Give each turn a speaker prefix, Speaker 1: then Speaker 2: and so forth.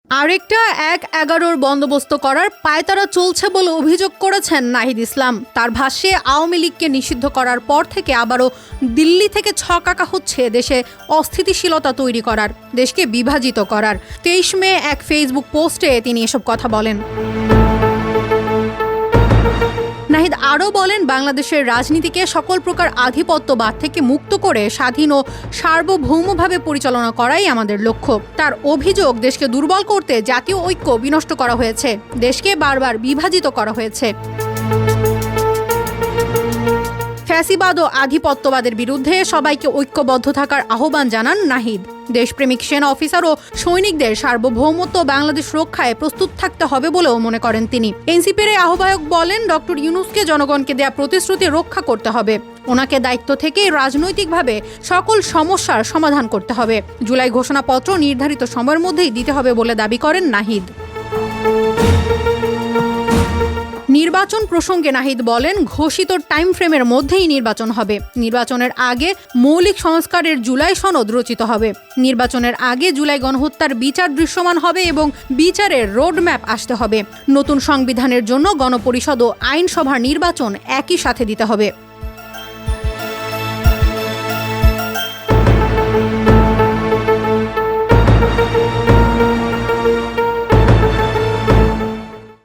Speaker 1: আরেকটা ১-১১ বন্দোবস্ত করার পায়তারা চলছে বলে অভিযোগ করেছেন নাহিদ ইসলাম। তার ভাষ্যে আওয়ামী লীগকে নিষিদ্ধ করার পর থেকে আবারও দিল্লি থেকে ছক হচ্ছে দেশে অস্থিতিশীলতা তৈরি করার, দেশকে বিভাজিত করার। ২৩ মে এক ফেসবুক পোস্টে তিনি এসব কথা বলেন। নাহিদ আরও বলেন, বাংলাদেশের রাজনীতিকে সকল প্রকার আধিপত্যবাদ থেকে মুক্ত করে স্বাধীন ও সার্বভৌমভাবে পরিচালনা করাই আমাদের লক্ষ্য। তার অভিযোগ, দেশকে দুর্বল করতে জাতীয় ঐক্য বিনষ্ট করা হয়েছে, দেশকে বারবার বিভাজিত করা হয়েছে। ফ্যাসিবাদ ও আধিপত্যবাদের বিরুদ্ধে সবাইকে ঐক্যবদ্ধ থাকার আহ্বান জানান নাহিদ। দেশপ্রেমিক সেনা অফিসার ও সৈনিকদের সার্বভৌমত্ব বাংলাদেশ রক্ষায় প্রস্তুত থাকতে হবে বলেও মনে করেন তিনি। এনসিপির আহ্বায়ক বলেন, ডক্টর ইউনূসকে জনগণকে দেয়া প্রতিশ্রুতি রক্ষা করতে হবে। ওনাকে দায়িত্ব থেকে রাজনৈতিকভাবে সকল সমস্যার সমাধান করতে হবে। জুলাই ঘোষণাপত্র নির্ধারিত সময়ের মধ্যেই দিতে হবে বলে দাবি করেন নাহিদ। নির্বাচন প্রসঙ্গে নাহিদ বলেন, ঘোষিত টাইম ফ্রেমের মধ্যেই নির্বাচন হবে। নির্বাচনের আগে মৌলিক সংস্কারের জুলাই সনদ রচিত হবে। নির্বাচনের আগে জুলাই গণহত্যার বিচার দৃশ্যমান হবে এবং বিচারের রোডম্যাপ আসতে হবে। নতুন সংবিধানের জন্য গণপরিষদ ও আইনসভার নির্বাচন একই সাথে দিতে হবে।